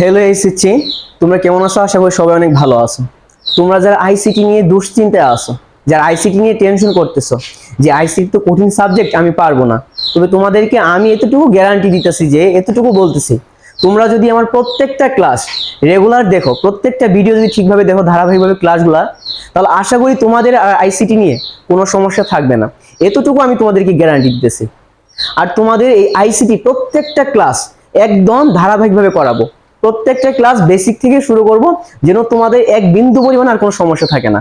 Hello এসেছি, তোমরা কেমন আছো? আশা করি সবাই অনেক ভালো আছো। তোমরা যারা আইসিটি নিয়ে দুশ্চিন্তায় আছো, যারা আইসিটি নিয়ে টেনশন করতেছো যে আইসিটি তো কঠিন সাবজেক্ট, আমি পারবো না, তবে তোমাদেরকে আমি এতটুকু গ্যারান্টি দিতেছি, যে এতটুকু বলতেছি, তোমরা যদি আমার প্রত্যেকটা ক্লাস রেগুলার দেখো, প্রত্যেকটা ভিডিও যদি ঠিকভাবে দেখো, ধারাবাহিকভাবে ক্লাসগুলা, তাহলে আশা করি তোমাদের আইসিটি নিয়ে কোনো সমস্যা থাকবে না। এতটুকু আমি তোমাদেরকে গ্যারান্টি দিতেছি। আর তোমাদের এই আইসিটি প্রত্যেকটা ক্লাস একদম ধারাবাহিকভাবে করাবো। প্রত্যেকটা ক্লাস বেসিক থেকে শুরু করব, যেন তোমাদের এক বিন্দু পরিমাণ আর কোনো সমস্যা থাকে না।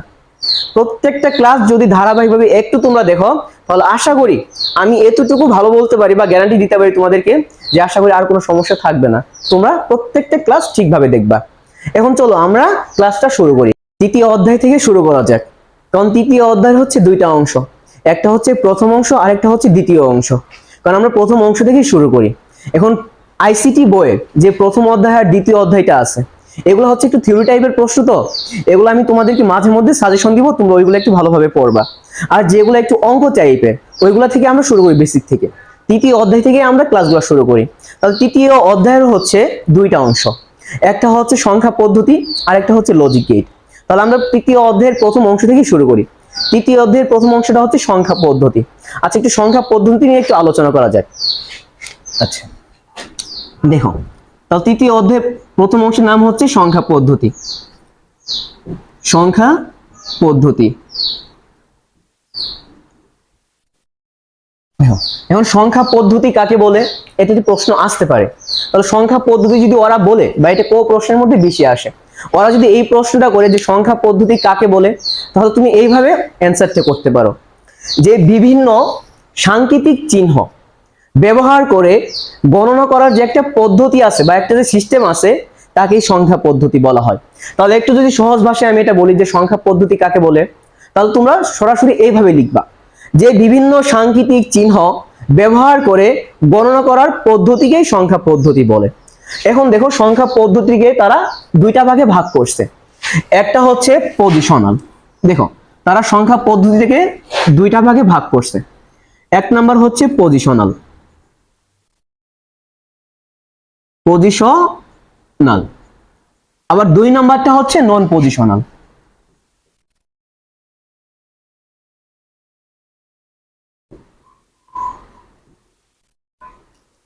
প্রত্যেকটা ক্লাস যদি ধারাবাহিকভাবে একটু তোমরা দেখো, তাহলে আশা করি আমি এতটুকু ভালো বলতে পারি বা গ্যারান্টি দিতে পারি তোমাদেরকে, যে আশা করি আর কোনো সমস্যা থাকবে না। তোমরা প্রত্যেকটা ক্লাস ঠিকভাবে দেখবা। এখন চলো আমরা ক্লাসটা শুরু করি। তৃতীয় অধ্যায় থেকে শুরু করা যাক। কারণ তৃতীয় অধ্যায় হচ্ছে দুইটা অংশ, একটা হচ্ছে প্রথম অংশ আর একটা হচ্ছে দ্বিতীয় অংশ। কারণ আমরা প্রথম অংশ থেকেই শুরু করি। এখন আইসিটি বইয়ের যে প্রথম অধ্যায় আর দ্বিতীয় অধ্যায়টা আছে, এগুলো হচ্ছে একটু থিওরি টাইপের প্রশ্ন, তো এগুলো আমি তোমাদেরকে মাঝে মধ্যে সাজেশন দিব, তোমরা ওইগুলো একটু ভালোভাবে পড়বা। আর যেগুলো একটু অঙ্ক টাইপের, ওইগুলো থেকে আমরা শুরু করি বেসিক থেকে। তৃতীয় অধ্যায় থেকে আমরা ক্লাসগুলো শুরু করি। তাহলে তৃতীয় অধ্যায়ের হচ্ছে দুইটা অংশ, একটা হচ্ছে সংখ্যা পদ্ধতি আর একটা হচ্ছে লজিক গেট। তাহলে আমরা তৃতীয় অধ্যায়ের প্রথম অংশ থেকে শুরু করি। তৃতীয় অধ্যায়ের প্রথম অংশটা হচ্ছে সংখ্যা পদ্ধতি। আচ্ছা, একটু সংখ্যা পদ্ধতি নিয়ে একটু আলোচনা করা যাক। আচ্ছা দেখো, তাহলে তৃতীয় অধ্যায়ের প্রথম অংশের নাম হচ্ছে সংখ্যা পদ্ধতি। সংখ্যা পদ্ধতি। এখন সংখ্যা পদ্ধতি কাকে বলে, এটা যদি প্রশ্ন আসতে পারে, তাহলে সংখ্যা পদ্ধতি যদি ওরা বলে, বা এটা কোন প্রশ্নের মধ্যে বেশি আসে, ওরা যদি এই প্রশ্নটা করে যে সংখ্যা পদ্ধতি কাকে বলে, তাহলে তুমি এইভাবে অ্যান্সারটা করতে পারো, যে বিভিন্ন সাংকেতিক চিহ্ন ব্যবহার করে গণনা করার যে একটা পদ্ধতি আছে বা একটা যে সিস্টেম আছে, তাকেই সংখ্যা পদ্ধতি বলা হয়। তাহলে একটু যদি সহজ ভাষায় আমি এটা বলি যে সংখ্যা পদ্ধতি কাকে বলে, তাহলে তোমরা সরাসরি এইভাবে লিখবা, যে বিভিন্ন সাংকেতিক চিহ্ন ব্যবহার করে গণনা করার পদ্ধতিকেই সংখ্যা পদ্ধতি বলে। এখন দেখো, সংখ্যা পদ্ধতিকে তারা দুইটা ভাগে ভাগ করছে। একটা হচ্ছে পজিশনাল। দেখো, তারা সংখ্যা পদ্ধতিকে দুইটা ভাগে ভাগ করছে। এক নাম্বার হচ্ছে পজিশনাল, পজিশনাল। আবার দুই নাম্বারটা হচ্ছে নন পজিশনাল।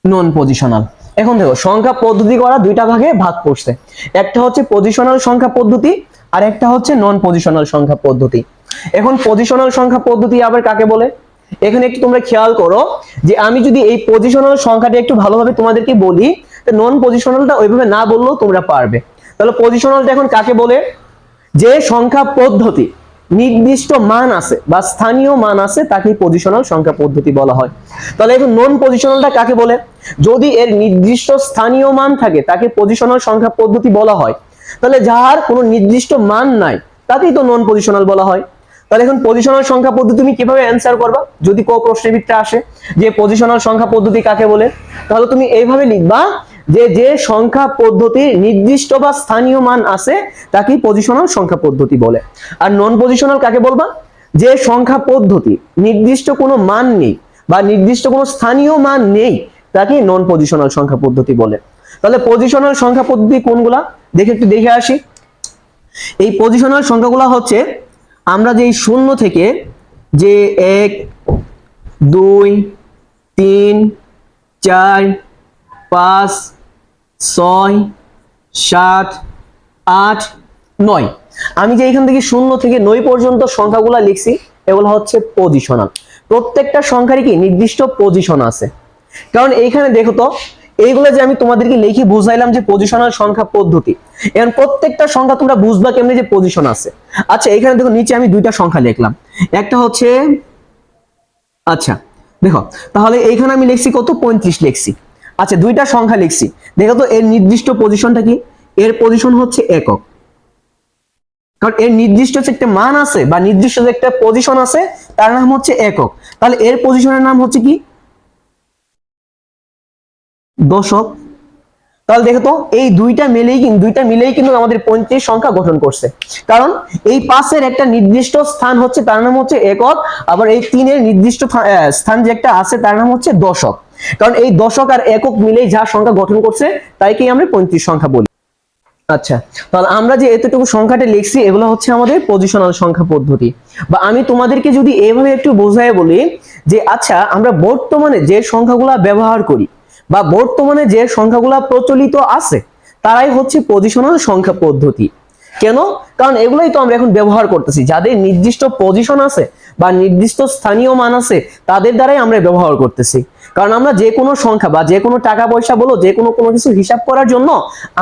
নন পজিশনাল। এখন দেখো, সংখ্যা পদ্ধতি করা দুইটা ভাগে ভাগ করছে। একটা হচ্ছে পজিশনাল সংখ্যা পদ্ধতি আর একটা হচ্ছে নন পজিশনাল সংখ্যা পদ্ধতি। এখন পজিশনাল সংখ্যা পদ্ধতি আবার কাকে বলে, এখানে একটু তোমরা খেয়াল করো, যে আমি যদি এই পজিশনাল সংখ্যাটা একটু ভালোভাবে তোমাদেরকে বলি, তো নন পজিশনালটা ওইভাবে না বললেও তোমরা পারবে। তাহলে পজিশনালটা এখন কাকে বলে, যে সংখ্যা পদ্ধতি নির্দিষ্ট মান আছে বা স্থানীয় মান আছে, তাকে পজিশনাল সংখ্যা পদ্ধতি বলা হয়। তাহলে এখন নন পজিশনালটা কাকে বলে, যদি এর নির্দিষ্ট স্থানীয় মান থাকে, তাকে পজিশনাল সংখ্যা পদ্ধতি বলা হয়। তাহলে যার কোনো নির্দিষ্ট মান নাই, তাকেই তো নন পজিশনাল বলা হয়। তাহলে এখন পজিশনাল সংখ্যা পদ্ধতি তুমি কিভাবে অ্যান্সার করবা, যদি কোনো প্রশ্নের ভিতরে আসে যে পজিশনাল সংখ্যা পদ্ধতি কাকে বলে, তাহলে তুমি এইভাবে লিখবা, যে যে সংখ্যা পদ্ধতির নির্দিষ্ট বা স্থানীয় মান আছে, তাকেই পজিশনাল সংখ্যা পদ্ধতি বলে। আর নন পজিশনাল কাকে বলবা, যে সংখ্যা পদ্ধতি নির্দিষ্ট কোনো মান নেই বা নির্দিষ্ট কোনো স্থানীয় মান নেই, তাকে নন পজিশনাল সংখ্যা পদ্ধতি বলে। তাহলে পজিশনাল সংখ্যা পদ্ধতি কোনগুলা দেখে একটু দেখে আসি। এই পজিশনাল সংখ্যাগুলো হচ্ছে, আমরা যে শূন্য থেকে যে 1 2 3 4 5 6 7 8 9, আমি যে এখান থেকে 0 থেকে 9 পর্যন্ত সংখ্যাগুলো লিখছি, এগুলো হচ্ছে পজিশনাল। প্রত্যেকটা সংখ্যারই কি নির্দিষ্ট পজিশন আছে। কারণ এইখানে দেখো তো, এইগুলো যে আমি তোমাদেরকে লিখে বুঝাইলাম যে পজিশনাল সংখ্যা পদ্ধতি, এখন প্রত্যেকটা সংখ্যা তোমরা বুঝবা কেমনে যে পজিশন আছে। আচ্ছা, এখানে দেখো নিচে আমি দুইটা সংখ্যা লিখলাম, একটা হচ্ছে, আচ্ছা দেখো, তাহলে এইখানে আমি লিখছি কত, 35 লিখছি। আচ্ছা, দুইটা সংখ্যা লিখছি, দেখো তো এর নির্দিষ্ট পজিশনটা কি, এর পজিশন হচ্ছে একক। কারণ এর নির্দিষ্ট যে একটা মান আছে বা নির্দিষ্ট যে একটা পজিশন আছে, তার নাম হচ্ছে একক। তাহলে এর পজিশনের নাম হচ্ছে কি, দশক। তাহলে দেখো তো, এই দুইটা মিলেই কিন্তু আমাদের 35 সংখ্যা গঠন করছে। কারণ এই 5-এর একটা নির্দিষ্ট স্থান হচ্ছে, তার নাম হচ্ছে একক। আবার এই 3-এর নির্দিষ্ট স্থান যে একটা আছে, তার নাম হচ্ছে দশক। কারণ এই দশক আর একক মিলেই যা সংখ্যা গঠন করছে, তাইকেই আমরা 35 সংখ্যা বলি। আচ্ছা, তাহলে আমরা যে এতটুকু সংখ্যাটা লিখছি এগুলো হচ্ছে আমাদের পজিশনাল সংখ্যা পদ্ধতি। বা আমি তোমাদেরকে যদি এভাবে একটু বোঝায় বলি যে আচ্ছা আমরা বর্তমানে যে সংখ্যাগুলো ব্যবহার করি বা বর্তমানে যে সংখ্যাগুলো প্রচলিত আছে তারাই হচ্ছে পজিশনাল সংখ্যা পদ্ধতি। কেন? কারণ এগুলোই তো আমরা এখন ব্যবহার করতেছি, যাদের নির্দিষ্ট পজিশন আছে বা নির্দিষ্ট স্থানীয় মান আছে তাদের দ্বারাই আমরা ব্যবহার করতেছি। কারণ আমরা যে কোনো সংখ্যা বা যে কোনো টাকা পয়সা বলো, যে কোনো কোনো কিছু হিসাব করার জন্য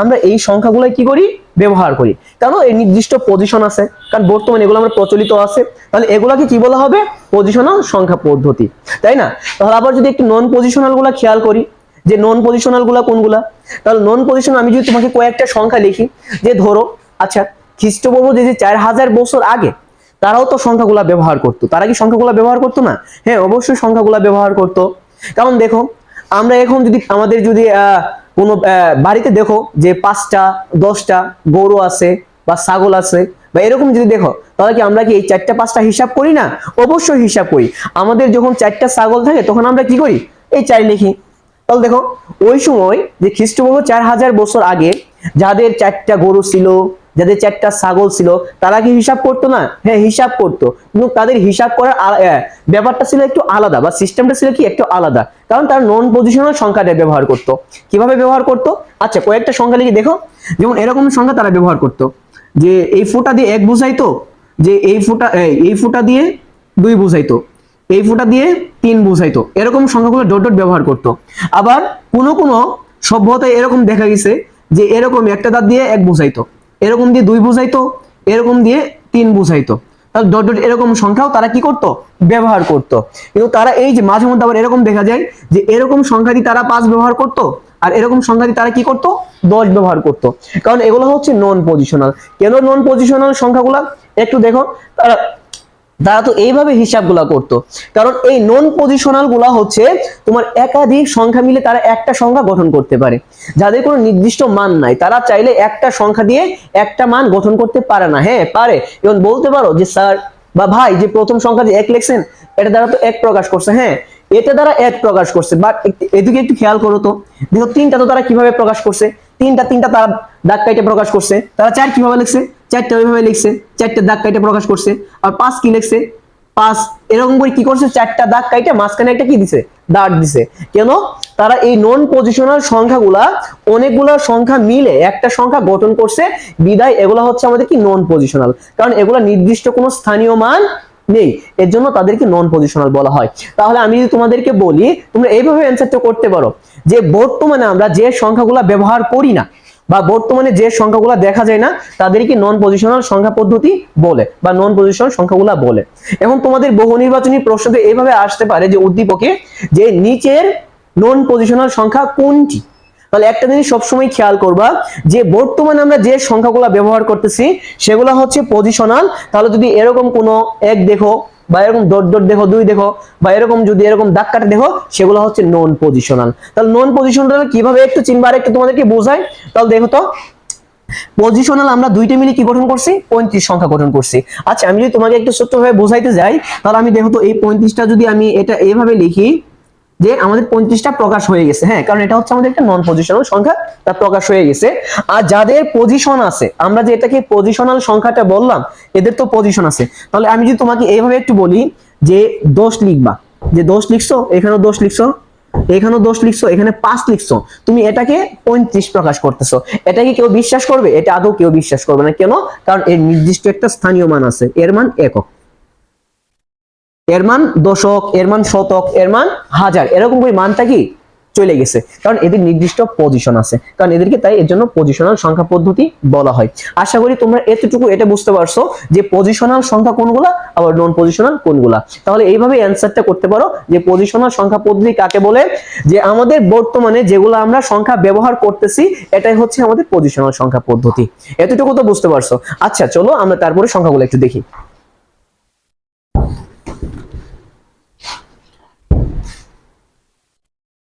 আমরা এই সংখ্যাগুলো কি করি, ব্যবহার করি। কারণ এই নির্দিষ্ট পজিশন আছে, কারণ বর্তমানে এগুলো আমরা প্রচলিত আছে, তাহলে এগুলাকে কি বলা হবে, পজিশনাল সংখ্যা পদ্ধতি, তাই না? তাহলে আবার যদি একটু নন পজিশনাল গুলা খেয়াল করি, যে নন পজিশনাল গুলা কোনগুলা, তাহলে নন পজিশন আমি যদি তোমাকে কয়েকটা সংখ্যা লিখি, যে ধরো আচ্ছা খ্রিস্টপূর্ব যে 4000 বছর আগে তারাও তো সংখ্যাগুলা ব্যবহার করতো, তারা কি সংখ্যাগুলা ব্যবহার করতো না? হ্যাঁ, অবশ্যই সংখ্যাগুলা ব্যবহার করতো। কারণ দেখো আমরা এখন যদি আমাদের যদি কোনো বাড়িতে দেখো যে 5টা 10টা গরু আছে বা ছাগল আছে বা এরকম যদি দেখো, তাহলে কি আমরা কি এই 4টা 5টা হিসাব করি না? অবশ্যই হিসাব করি। আমাদের যখন 4টা ছাগল থাকে তখন আমরা কি করি, এই 4 লিখি। তাহলে দেখো ওই সময় যে খ্রিস্টপূর্ব 4000 বছর আগে যাদের 4টা গরু ছিল, যাদের 4টা ছাগল ছিল, তারা কি হিসাব করতো না? হ্যাঁ, হিসাব করতো, কিন্তু তাদের হিসাব করার ব্যাপারটা ছিল একটু আলাদা বা সিস্টেমটা ছিল কি একটু আলাদা, কারণ তারা নন পজিশনাল সংখ্যাটা ব্যবহার করতো। কিভাবে ব্যবহার করতো? আচ্ছা কয়েকটা সংখ্যা লিখে দেখো। যেমন এরকম সংখ্যা তারা ব্যবহার করতো যে এই ফুটা দিয়ে 1 বুঝাইতো, যে এই ফুটা দিয়ে 2 বুঝাইতো, এই ফুটা দিয়ে 3 বুঝাইতো, এরকম সংখ্যাগুলো ডট ডট ব্যবহার করতো। আবার কোনো কোনো সভ্যতায় এরকম দেখা গেছে যে এরকম একটা দাঁত দিয়ে 1 বুঝাইতো, এরকম দিয়ে 2 বুঝাইতো, এরকম দিয়ে 3 বুঝাইতো। তাহলে ডট ডট এরকম সংখ্যাও তারা কি করতো, ব্যবহার করতো। কিন্তু তারা এই যে মাঝে মধ্যে আবার এরকম দেখা যায় যে এরকম সংখ্যা দিয়ে তারা 5 ব্যবহার করতো, আর এরকম সংখ্যা দিয়ে তারা কি করতো, 10 ব্যবহার করতো। কারণ এগুলো হচ্ছে নন পজিশনাল। কেন নন পজিশনাল সংখ্যাগুলা একটু দেখো, তারা তারা তো এইভাবে হিসাবগুলা করতো। কারণ এই নন পজিশনাল গুলা হচ্ছে তোমার একাধিক সংখ্যা মিলে তারা একটা সংখ্যা গঠন করতে পারে। যাদের কোনো নির্দিষ্ট মান নাই তারা চাইলে একটা সংখ্যা দিয়ে একটা মান গঠন করতে পারে না। হ্যাঁ পারে, যেমন বলতে পারো যে স্যার বা ভাই যে প্রথম সংখ্যা যে 1 লিখছেন এটা দ্বারা তো 1 প্রকাশ করছে, হ্যাঁ এটা দ্বারা 1 প্রকাশ করছে, বাট এদিকে একটু খেয়াল করো তো, দেখো 3টা তো তারা কিভাবে প্রকাশ করছে, তিনটা তারা দাগ কাইটে প্রকাশ করছে। তারা 4 কিভাবে লিখছে, 4টা ওইভাবে লিখছে, 4টা দাগ কাইটে প্রকাশ করছে। আর 5 কি লিখছে, 5 এরকম করে কি করছে, 4টা দাগ কাইটে মাঝখানে একটা কি দিছে, দাগ দিছে। কেন? তারা এই নন পজিশনাল সংখ্যাগুলা অনেকগুলা সংখ্যা মিলে একটা সংখ্যা গঠন করছে, বিদায় এগুলা হচ্ছে আমাদের কি নন পজিশনাল। কারণ এগুলা নির্দিষ্ট কোনো স্থানীয় মান নেই, এর জন্য তাদেরকে নন পজিশনাল বলা হয়। তাহলে আমি যদি তোমাদেরকে বলি, তোমরা এইভাবে অ্যানসারটা করতে পারো যে বর্তমানে আমরা যে সংখ্যাগুলা ব্যবহার করি না বা বর্তমানে যে সংখ্যাগুলো দেখা যায় না তাদেরকে নন পজিশনাল সংখ্যা পদ্ধতি বলে বা নন পজিশনাল সংখ্যাগুলো বলে। এখন তোমাদের বহু নির্বাচনী প্রশ্নতে এইভাবে আসতে পারে যে উদ্দীপকে যে নিচের নন পজিশনাল সংখ্যা কোনটি। তাহলে একটা জিনিস সবসময় খেয়াল করবা যে বর্তমানে আমরা যে সংখ্যাগুলো ব্যবহার করতেছি সেগুলো হচ্ছে পজিশনাল। তাহলে যদি এরকম কোনো 1 দেখো বা এরকম ডট ডট দেখো, 2 দেখো বা এরকম যদি এরকম দাগ কাটা দেখো, সেগুলো হচ্ছে নন পজিশনাল। তাহলে নন পজিশনাল কিভাবে একটু চিনবা, একটু তোমাদেরকে বোঝাই। তাহলে দেখো তো, পজিশনাল আমরা দুইটা মিলে কি গঠন করছি, 35 সংখ্যা গঠন করছি। আচ্ছা আমি যদি তোমাকে একটু ছোট্টভাবে বোঝাইতে যাই, তাহলে আমি দেখো তো এই 35টা যদি আমি এটা এইভাবে লিখি যে আমাদের 35টা প্রকাশ হয়ে গেছে, হ্যাঁ কারণ এটা হচ্ছে আমাদের একটা নন পজিশনাল সংখ্যা, তা প্রকাশ হয়ে গেছে। আর যাদের পজিশন আছে, আমরা যে এটাকে পজিশনাল সংখ্যাটা বললাম, এদের তো পজিশন আছে। তাহলে আমি যদি তোমাকে এইভাবে একটু বলি যে 10 লিখবা, যে 10 লিখছো, এখানেও 10 লিখছো, এখানেও 10 লিখছো, এখানে 5 লিখছো, তুমি এটাকে 35 প্রকাশ করতেছো। এটা কি কেউ বিশ্বাস করবে? এটা আদৌ কেউ বিশ্বাস করবে না। কেন? কারণ এর নির্দিষ্ট একটা স্থানীয় মান আছে, এর মান একক, এর মান দশক, এর মান শতক, এর মান হাজার, এরকম করে মানটা কি চলে গেছে, কারণ এদের নির্দিষ্ট পজিশন আছে, কারণ এদেরকে তাই এর জন্য পজিশনাল সংখ্যা পদ্ধতি বলা হয়। আশা করি তোমরা এতটুকু এটা বুঝতে পারছো যে পজিশনাল সংখ্যা কোনগুলা আবার নন পজিশনাল কোনগুলা। তাহলে এইভাবে অ্যানসারটা করতে পারো যে পজিশনাল সংখ্যা পদ্ধতি কাকে বলে, যে আমাদের বর্তমানে যেগুলো আমরা সংখ্যা ব্যবহার করতেছি এটাই হচ্ছে আমাদের পজিশনাল সংখ্যা পদ্ধতি। এতটুকু তো বুঝতে পারছো। আচ্ছা চলো আমরা তারপরে সংখ্যাগুলো একটু দেখি।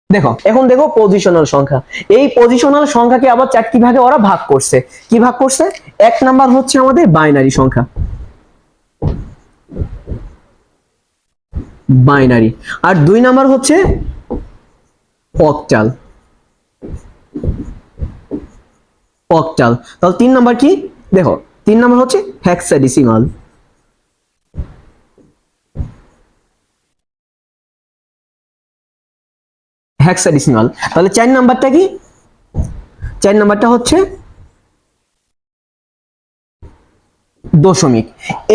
দেখো এখন দেখো পজিশনাল সংখ্যা, এই পজিশনাল সংখ্যাকে আবার 4টি ভাগে ওরা ভাগ করছে। কি ভাগ করছে? 1 নাম্বার হচ্ছে আমাদের বাইনারি সংখ্যা, বাইনারি। আর 2 নাম্বার হচ্ছে অক্টাল। অক্টাল। তাহলে 3 নাম্বার কি দেখো, 3 নাম্বার হচ্ছে হেক্সাডেসিমাল। হেক্সাডেসিমাল। তাহলে 4 নাম্বারটা কি, 4 নাম্বারটা হচ্ছে দশমিক।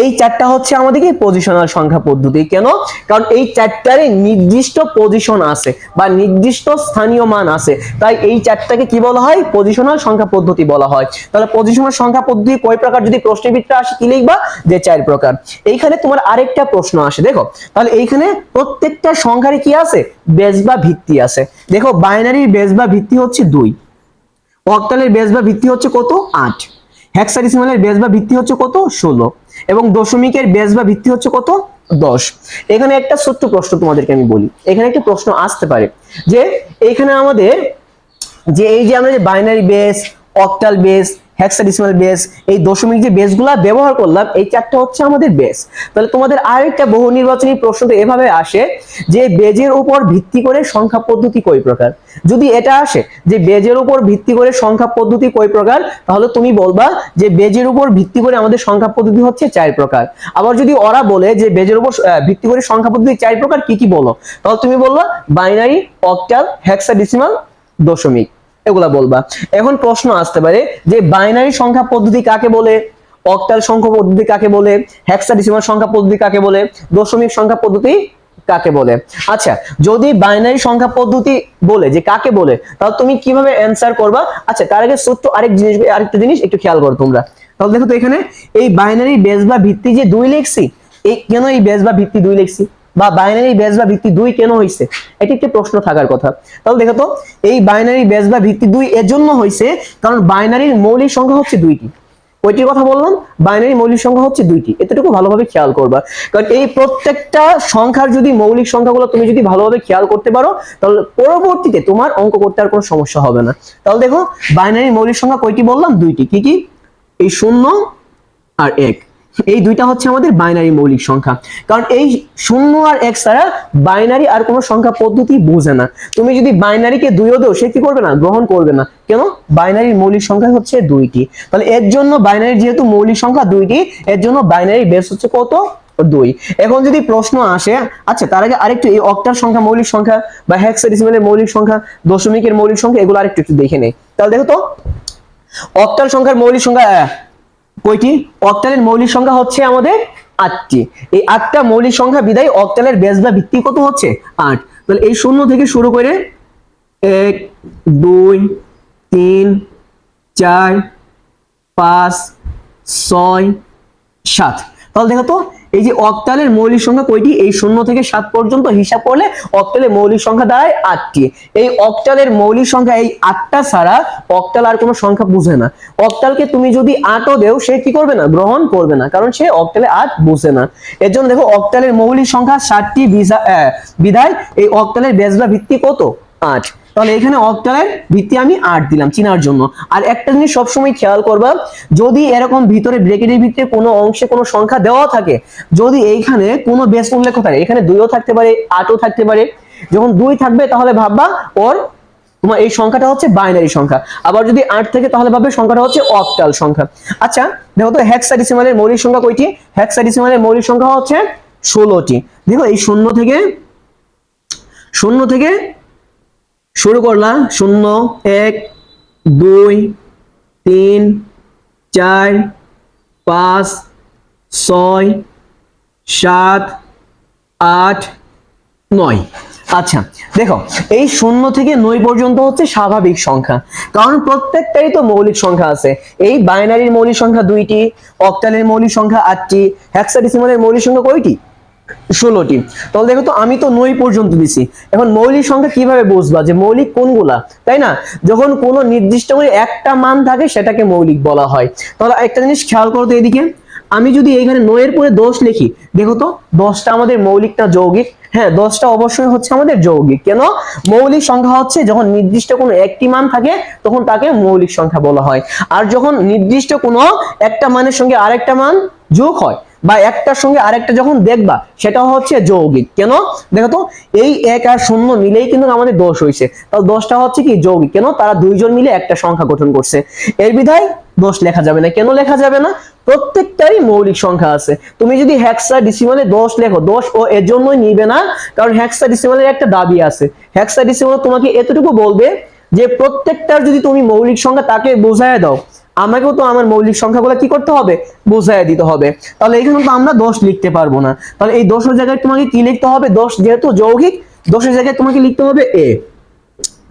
এই চারটা হচ্ছে আমাদের কি পজিশনাল সংখ্যা পদ্ধতি। কেন? কারণ এই চারটারে নির্দিষ্ট পজিশন আছে বা নির্দিষ্ট স্থানীয় মান আছে, তাই এই চারটাকে কি বলা হয়, পজিশনাল সংখ্যা পদ্ধতি বলা হয়। তাহলে পজিশনাল সংখ্যা পদ্ধতি কয় প্রকার, যদি প্রশ্নের ভিতরে আসে কি লিখবা, যে 4 প্রকার। এইখানে তোমার আরেকটা প্রশ্ন আসে, দেখো তাহলে এইখানে প্রত্যেকটা সংখ্যার কি আছে, বেস বা ভিত্তি আছে। দেখো বাইনারির বেস বা ভিত্তি হচ্ছে 2, অক্টালের বেস বা ভিত্তি হচ্ছে কত, 8, হেক্সাডেসিমালের বেস বা ভিত্তি হচ্ছে কত, 16, এবং দশমিকের বেস বা ভিত্তি হচ্ছে কত, 10। এখানে একটা ছোট্ট প্রশ্ন তোমাদেরকে আমি বলি, এখানে একটা প্রশ্ন আসতে পারে যে এখানে আমাদের যে এই যে আমরা যে binary base, octal base, hexadecimal base, এই দশমিক যে বেসগুলো ব্যবহার করলাম, এই চারটা হচ্ছে আমাদের বেস। তাহলে তোমাদের আরেকটা বহু নির্বাচনী প্রশ্ন তো এভাবে আসে যে বেজের উপর ভিত্তি করে সংখ্যা পদ্ধতি কয় প্রকার। যদি এটা আসে যে বেজের উপর ভিত্তি করে সংখ্যা পদ্ধতি কয় প্রকার, তাহলে তুমি বলবা যে বেজের উপর ভিত্তি করে আমাদের সংখ্যা পদ্ধতি হচ্ছে 4 প্রকার। আবার যদি ওরা বলে যে বেজের উপর ভিত্তি করে সংখ্যা পদ্ধতি 4 প্রকার, কি কি বলো, তাহলে তুমি বলবা বাইনারি, অক্টাল, হেক্সাডেসিমাল, দশমিক, এগুলা বলবা। এখন প্রশ্ন আসতে পারে যে বাইনারি সংখ্যা পদ্ধতি কাকে বলে, অক্টাল সংখ্যা পদ্ধতি কাকে বলে, হেক্সাডেসিমাল সংখ্যা পদ্ধতি কাকে বলে, দশমিক সংখ্যা পদ্ধতি কাকে বলে। আচ্ছা, যদি বাইনারি সংখ্যা পদ্ধতি বলে যে কাকে বলে, তাহলে তুমি কিভাবে অ্যানসার করবা। আচ্ছা, তার আগে ছোট্ট আরেকটা জিনিস একটু খেয়াল করো তোমরা। তাহলে দেখো তো এখানে এই বাইনারি বেস বা ভিত্তি যে 2 লিখছি, এই কেন এই বেস বা ভিত্তি 2 লিখছি, বা বাইনারি বেস বা ভিত্তি 2 কেন হইছে, এটি একটা প্রশ্ন থাকার কথা। তাহলে দেখো তো এই বাইনারি বেস বা ভিত্তি 2 এর জন্য হইছে কারণ বাইনারির মৌলিক সংখ্যা হচ্ছে 2টি। ওইটির কথা বললাম, বাইনারি মৌলিক সংখ্যা হচ্ছে 2টি, এতটুকু ভালোভাবে খেয়াল করবা। কারণ এই প্রত্যেকটা সংখ্যার যদি মৌলিক সংখ্যাগুলো তুমি যদি ভালোভাবে খেয়াল করতে পারো, তাহলে পরবর্তীতে তোমার অঙ্ক করতে আর কোনো সমস্যা হবে না। তাহলে দেখো বাইনারি মৌলিক সংখ্যা কয়টি বললাম, 2টি। কি কি, এই 0 আর 1, এই দুইটা হচ্ছে আমাদের বাইনারি মৌলিক সংখ্যা। কারণ এই 0 আর 1 ছাড়া বাইনারি আর কোনো সংখ্যা পদ্ধতি বোঝে না। তুমি যদি বাইনারিকে 2ও দাও, সে কি করবে না, গ্রহণ করবে না। কেন? বাইনারির মৌলিক সংখ্যা হচ্ছে 2টি। তাহলে এর জন্য বাইনারি যেহেতু মৌলিক সংখ্যা 2টি, এর জন্য বাইনারি বেস হচ্ছে কত, 2। এখন যদি প্রশ্ন আসে, আচ্ছা তার আগে আরেকটু এই অক্টাল সংখ্যা মৌলিক সংখ্যা বা হেক্সাডেসিমালের মৌলিক সংখ্যা, দশমিকের মৌলিক সংখ্যা, এগুলো আরেকটু একটু দেখে নেই। তাহলে দেখো তো অক্টাল সংখ্যার মৌলিক সংখ্যা কয়টি, অক্টালের মৌলিক সংখ্যা হচ্ছে আমাদের 8টি। এই 8টা মৌলিক সংখ্যা বিদায় অক্টালের বেস বা ভিত্তি কত হচ্ছে, 8। তাহলে এই 0 থেকে শুরু করে 1 2 3 4 5 6 7। তাহলে দেখো তো এই যে অক্টালের মৌলিক সংখ্যা কয়টি, এই 0 থেকে 7 পর্যন্ত হিসাব করলে অক্টালের মৌলিক সংখ্যা দাঁড়ায় 8টি। এই অক্টালের মৌলিক সংখ্যা এই 8টা ছাড়া অক্টাল আর কোনো সংখ্যা বুঝে না। অক্টালকে তুমি যদি 8ও দেও, সে কি করবে না, গ্রহণ করবে না, কারণ সে অক্টালে 8 বুঝে না। এর জন্য দেখো অক্টালের মৌলিক সংখ্যা 7টি বিধায় এই অক্টালের বেস বা ভিত্তি কত, 8। তাহলে এখানে অক্টালের ভিত্তি আমি 8 দিলাম চিনার জন্য। আর একটা জিনিস সবসময় খেয়াল করবা, যদি এরকম ভিতরে ব্র্যাকেটের ভিতরে কোনো অংশে কোনো সংখ্যা দেওয়া থাকে, যদি এইখানে কোনো বেস উল্লেখ থাকে, এখানে 2ও থাকতে পারে, 8ও থাকতে পারে, যখন 2 থাকবে তাহলে ভাববা ওর তোমার এই সংখ্যাটা হচ্ছে বাইনারি সংখ্যা। আবার যদি 8 থাকে তাহলে ভাববে সংখ্যাটা হচ্ছে অক্টাল সংখ্যা। আচ্ছা দেখো তো হেক্সাডেসিমালের মৌলিক সংখ্যা কয়টি, হেক্সাডেসিমালের মৌলিক সংখ্যা হচ্ছে 16টি। দেখো এই 0 থেকে শুরু করলাম, 0 1 2 3 4 5 6 7 8 9। আচ্ছা দেখো এই 0 থেকে 9 পর্যন্ত হচ্ছে স্বাভাবিক সংখ্যা, কারণ প্রত্যেকটারই তো মৌলিক সংখ্যা আছে। এই বাইনারির মৌলিক সংখ্যা 2টি, অক্টালের মৌলিক সংখ্যা 8টি, হেক্সাডেসিমালের মৌলিক সংখ্যা কয়টি, 16টি। তাহলে দেখো তো আমি তো 9 পর্যন্ত দিছি। এখন মৌলিক সংখ্যা কিভাবে বুঝবা যে মৌলিক কোনগুলা, তাই না? যখন কোনো নির্দিষ্ট করে একটা মান থাকে সেটাকে মৌলিক বলা হয়। তাহলে একটা জিনিস খেয়াল করো তো, এদিকে আমি যদি এইখানে 9 এর পরে 10 লিখি, দেখো তো 10টা আমাদের মৌলিক না যৌগিক? হ্যাঁ, 10টা অবশ্যই হচ্ছে আমাদের যৌগিক। কেন? মৌলিক সংখ্যা হচ্ছে যখন নির্দিষ্ট কোনো একটি মান থাকে তখন তাকে মৌলিক সংখ্যা বলা হয়, আর যখন নির্দিষ্ট কোনো একটা মানের সঙ্গে আরেকটা মান যোগ হয় বা একটার সঙ্গে আরেকটা যখন দেখবা সেটা হচ্ছে যৌগিক। কেন দেখো তো, এই 1 আর 0 মিলেই কিন্তু আমাদের 10 হয়েছে, তাহলে 10টা হচ্ছে কি যৌগিক। কেন, তারা দুইজন মিলে একটা সংখ্যা গঠন করছে। এর বিধায় 10 লেখা যাবে না। কেন লেখা যাবে না, প্রত্যেকটারই মৌলিক সংখ্যা আছে। তুমি যদি হেক্সাডেসিমালে 10 লেখো, 10 ও এর জন্যই নিবে না, কারণ হেক্সাডেসিমালের একটা দাবি আছে। হেক্সাডেসিমাল তোমাকে এতটুকু বলবে যে প্রত্যেকটার যদি তুমি মৌলিক সংখ্যা তাকে বোঝায় দাও, আমাকেও তো আমার মৌলিক সংখ্যাগুলো কি করতে হবে, বোঝায় দিতে হবে। তাহলে এখানে তো আমরা 10 লিখতে পারবো না। তাহলে এই 10 এর জায়গায় তোমাকে কি লিখতে হবে, 10 যেহেতু যৌগিক, 10 এর জায়গায় তোমাকে লিখতে হবে এ,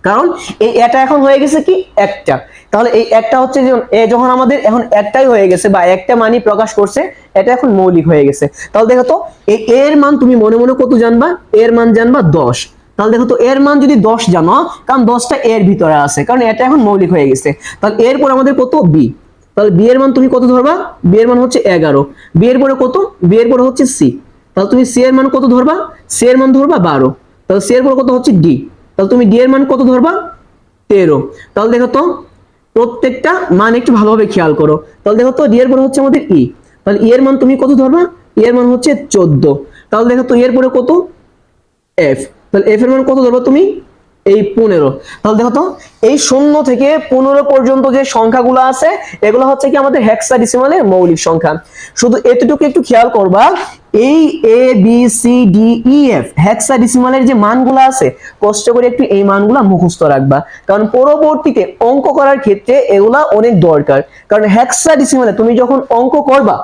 কারণ এই এটা এখন হয়ে গেছে কি একটা। তাহলে এই একটা হচ্ছে যে এ যখন আমাদের এখন একটাই হয়ে গেছে বা একটা মানই প্রকাশ করছে, এটা এখন মৌলিক হয়ে গেছে। তাহলে দেখো তো এই এর মান তুমি মনে মনে কত জানবা, এর মান জানবা 10। তাহলে দেখো তো এর মান যদি 10 জানো, কারণ 10টা এর ভিতরে আছে, কারণ এটা এখন মৌলিক হয়ে গেছে। তাহলে এরপর আমাদের কত, বি। তাহলে বি এর মান তুমি কত ধরবা, বি এর মান হচ্ছে 11। বি এর পরে কত, বি এর পরে হচ্ছে সি। তাহলে তুমি সি এর মান কত ধরবা, সি এর মান ধরবা 12। তাহলে সি এর পরে কত হচ্ছে ডি। তাহলে তুমি ডি এর মান কত ধরবা, 13। তাহলে দেখো তো প্রত্যেকটা মান একটু ভালোভাবে খেয়াল করো। তাহলে দেখো তো ডি এর পরে হচ্ছে আমাদের ই। তাহলে ই এর মান তুমি কত ধরবা, ই এর মান হচ্ছে 14। তাহলে দেখো তো এর পরে কত, এফ। তাহলে এফ এর মান কত ধরবা তুমি, এই 15। তাহলে দেখো তো এই 0 থেকে 15 পর্যন্ত যে সংখ্যাগুলো আছে এগুলো হচ্ছে কি আমাদের হেক্সাডেসিমালের মৌলিক সংখ্যা। শুধু এতটুকু একটু খেয়াল করবা, এই A B C D E F হেক্সাডেসিমালের যে মানগুলো আছে কষ্ট করে একটু এই মানগুলো মুখস্থ রাখবা, কারণ পরবর্তীতে অঙ্ক করার ক্ষেত্রে এগুলা অনেক দরকার। কারণ হেক্সাডেসিমালে তুমি যখন অঙ্ক করবা,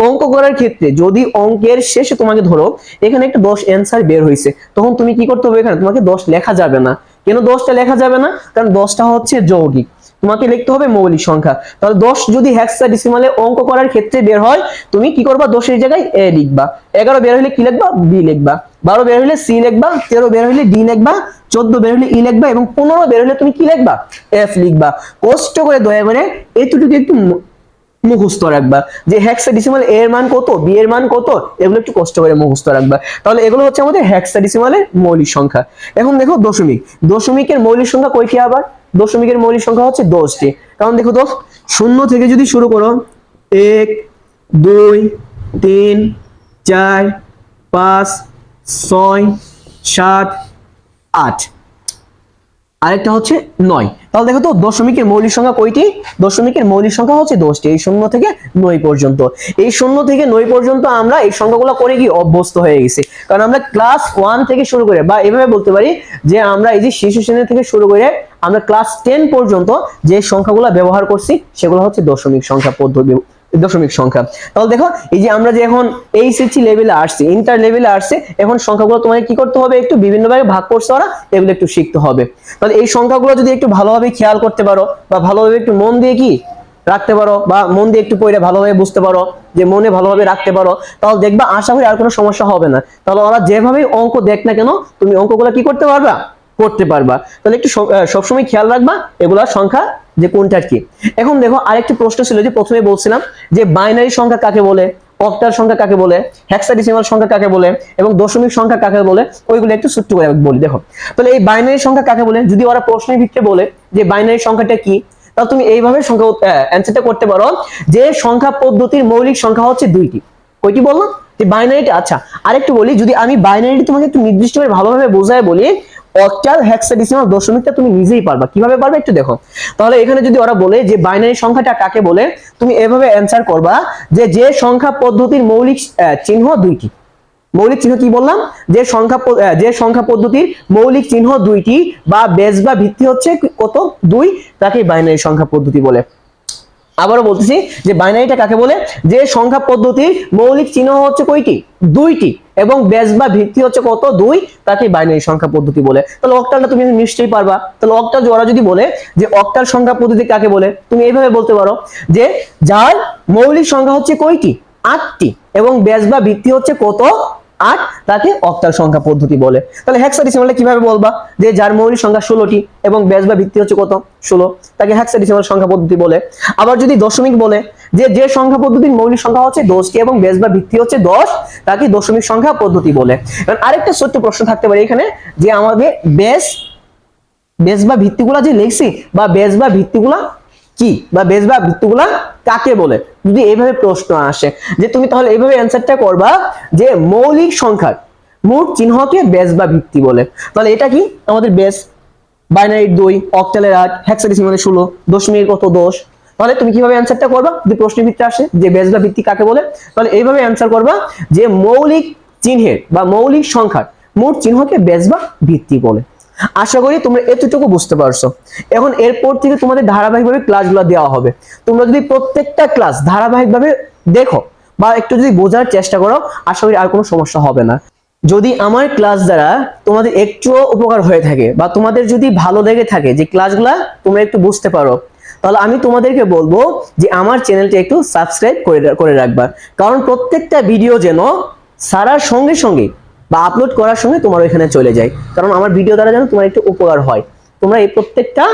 অঙ্ক করার ক্ষেত্রে যদি অঙ্কের শেষে তোমাকে ধরো এখানে একটা 10 অ্যান্সার বের হয়েছে, তখন তুমি কি করতে হবে, এখানে তোমাকে 10 লেখা যাবে না। কেন 10টা লেখা যাবে না, কারণ 10টা হচ্ছে যৌগিক, তোমাকে লিখতে হবে মৌলিক সংখ্যা। তাহলে 10 যদি হেক্সাডেসিমালে অঙ্ক করার ক্ষেত্রে বের হয়, তুমি কি করবা, 10 এর জায়গায় এ লিখবা, 11 বের হলে কি লিখবা, বি লিখবা, 12 বের হলে সি লিখবা, 13 বের হলে ডি লিখবা, 14 বের হলে ই লিখবা, এবং 15 বের হলে তুমি কি লিখবা, এফ লিখবা। কষ্ট করে দয়া করে এতটুকু একটু মুখস্থ রাখবা, যে হেক্সাডেসিমাল এর মান কত, বি এর মান কত, এগুলো একটু কষ্ট করে মুখস্থ রাখবা। তাহলে এগুলো হচ্ছে আমাদের হেক্সাডেসিমালের মৌলিক সংখ্যা। এখন দেখো দশমিক, দশমিকের মৌলিক সংখ্যা কয়টি, আবার দশমিকের মৌলিক সংখ্যা হচ্ছে 10টি। কারণ দেখো তো 0 থেকে যদি শুরু করো, 1 2 3 4 5 6 7 8, আরেকটা হচ্ছে 9। তাহলে দেখো তো দশমিকের মৌলিক সংখ্যা কয়টি, দশমিকের মৌলিক সংখ্যা হচ্ছে 10টি। এই 0 থেকে 9 পর্যন্ত, এই 0 থেকে 9 পর্যন্ত আমরা এই সংখ্যাগুলো করে কি অভ্যস্ত হয়ে গেছি। কারণ আমরা ক্লাস 1 থেকে শুরু করে, বা এভাবে বলতে পারি যে আমরা এই যে শিশু শ্রেণী থেকে শুরু করে আমরা ক্লাস 10 পর্যন্ত যে সংখ্যাগুলো ব্যবহার করছি সেগুলো হচ্ছে দশমিক সংখ্যা পদ্ধতি, দশমিক সংখ্যা। তাহলে দেখো এই যে আমরা যে এখন এইচএসসি লেভেলে আসছি, ইন্টার লেভেলে আসছে, এখন সংখ্যাগুলো তোমাকে কি করতে হবে, একটু বিভিন্নভাবে ভাগ করতে ওরা, এগুলো একটু শিখতে হবে। তাহলে এই সংখ্যাগুলো যদি একটু ভালোভাবে খেয়াল করতে পারো, বা ভালোভাবে একটু মন দিয়ে কি রাখতে পারো, বা মন দিয়ে একটু পড়ে ভালোভাবে বুঝতে পারো, যে মনে ভালোভাবে রাখতে পারো, তাহলে দেখবা আশা করি আর কোনো সমস্যা হবে না। তাহলে ওরা যেভাবেই অঙ্ক দেখ না কেন, তুমি অঙ্কগুলো কি করতে পারবা, করতে পারবা। তাহলে একটু সবসময় খেয়াল রাখবা এগুলা সংখ্যা যে কোনটা কি। এখন দেখো আরেকটি প্রশ্ন ছিল, যে প্রথমে বলছিলাম যে বাইনারি সংখ্যা কাকে বলে, অক্টাল সংখ্যা কাকে বলে, হেক্সাডেসিমাল সংখ্যা কাকে বলে, এবং দশমিক সংখ্যা কাকে বলে, ওইগুলো একটু ছোট্ট করে বলি। দেখো তাহলে এই বাইনারি সংখ্যা কাকে বলে, যদি ওরা প্রশ্নের ভিত্তিতে বলে যে বাইনারি সংখ্যাটা কি, তাহলে তুমি এইভাবে সংখ্যা অ্যানসারটা করতে পারো যে সংখ্যা পদ্ধতির মৌলিক সংখ্যা হচ্ছে 2টি। কয়টি বললাম, যে বাইনারিটা। আচ্ছা আরেকটু বলি, যদি আমি বাইনারিটি তোমাকে একটু নির্দিষ্টভাবে ভালোভাবে বোঝায় বলি, অক্টাল হেক্সাডেসিমাল দশমিকটা তুমি নিজেই পারবা। কিভাবে পারবে একটু দেখো। তাহলে এখানে যদি ওরা বলে যে বাইনারি সংখ্যাটা কাকে বলে, তুমি এভাবে অ্যানসার করবা যে যে সংখ্যা পদ্ধতির মৌলিক চিহ্ন 2টি। মৌলিক চিহ্ন কি বললাম, যে সংখ্যা পদ্ধতির মৌলিক চিহ্ন 2টি বা বেস বা ভিত্তি হচ্ছে কত, 2, তাকে বাইনারি সংখ্যা পদ্ধতি বলে। আবারও বলতেছি যে বাইনারিটা কাকে বলে, যে সংখ্যা পদ্ধতির মৌলিক চিহ্ন হচ্ছে কয়টি, 2টি, এবং বেস বা ভিত্তি হচ্ছে কত, 2, তাকে বাইনারি সংখ্যা পদ্ধতি বলে। তাহলে অক্টালটা তুমি নিশ্চয়ই পারবা। তাহলে অক্টাল ওরা যদি বলে যে অক্টাল সংখ্যা পদ্ধতি কাকে বলে, তুমি এইভাবে বলতে পারো যে যার মৌলিক সংখ্যা হচ্ছে কয়টি, 8টি, এবং বেস বা ভিত্তি হচ্ছে কত, 8, তাকে অক্টাল সংখ্যা পদ্ধতি বলে। তাহলে হেক্সাডেসিমালে কিভাবে বলবা, যে যার মৌলিক সংখ্যা 16টি এবং বেস বা ভিত্তি হচ্ছে কত, 16, তাকে হেক্সাডেসিমাল সংখ্যা পদ্ধতি বলে। আবার যদি দশমিক বলে, যে যে সংখ্যা পদ্ধতির মৌলিক সংখ্যা হচ্ছে 10টি এবং বেস বা ভিত্তি হচ্ছে 10, তাকে দশমিক সংখ্যা পদ্ধতি বলে। কারণ আরেকটা ছোট্ট প্রশ্ন থাকতে পারে এখানে, যে আমাদের বেস বা ভিত্তিগুলা যে লিখছি, বা বেস বা ভিত্তিগুলা কি, বা বেস বা ভিত্তিগুলা কাকে বলে, যদি এইভাবে প্রশ্ন আসে যে তুমি তাহলে এইভাবে অ্যান্সারটা করবা যে মৌলিক সংখ্যার মোট চিহ্নকে বেস বা ভিত্তি বলে। তাহলে এটা কি আমাদের বেস, বাইনারি 2, অক্টালের 8, হেক্সাডেসিমালের 16, দশমিকের কত 10। তাহলে তুমি কিভাবে অ্যান্সারটা করবা যদি প্রশ্নের ভিতরে আসে যে বেস বা ভিত্তি কাকে বলে, তাহলে এইভাবে অ্যান্সার করবা যে মৌলিক চিহ্নের বা মৌলিক সংখ্যার মোট চিহ্নকে বেস বা ভিত্তি বলে। আশা করি তোমরা এতটুকু বুঝতে পারছো। এখন এরপর থেকে তোমাদের ধারাবাহিকভাবে ক্লাসগুলো দেওয়া হবে। তোমরা যদি প্রত্যেকটা ক্লাস ধারাবাহিকভাবে দেখো বা একটু যদি বোঝার চেষ্টা করো, আশা করি আর কোনো সমস্যা হবে না। যদি আমার ক্লাস দ্বারা তোমাদের একটুও উপকার হয়ে থাকে বা তোমাদের যদি ভালো লেগে থাকে যে ক্লাসগুলা তোমরা একটু বুঝতে পারো, তাহলে আমি তোমাদেরকে বলবো যে আমার চ্যানেলটা একটু সাবস্ক্রাইব করে রাখবা। কারণ প্রত্যেকটা ভিডিও যেন ছাড়ার সঙ্গে সঙ্গে বা আপলোড করার সঙ্গে তোমার ওইখানে চলে যায়, কারণ আমার ভিডিও দ্বারা যেন তোমার একটু উপকার হয়। তোমরা এই প্রত্যেকটা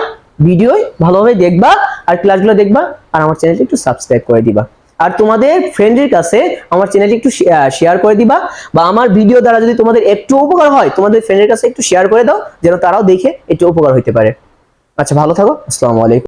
ভিডিও ভালোভাবে দেখবা আর ক্লাসগুলো দেখবা, আর আমার চ্যানেলটা একটু সাবস্ক্রাইব করে দিবা। আর তোমাদের ফ্রেন্ডের কাছে আমার চ্যানেলটি একটু শেয়ার করে দিবা, বা আমার ভিডিও দ্বারা যদি তোমাদের একটু উপকার হয় তোমাদের ফ্রেন্ডের কাছে একটু শেয়ার করে দাও, যেন তারাও দেখে একটু উপকার হতে পারে। আচ্ছা, ভালো থাকো। আসসালামু আলাইকুম।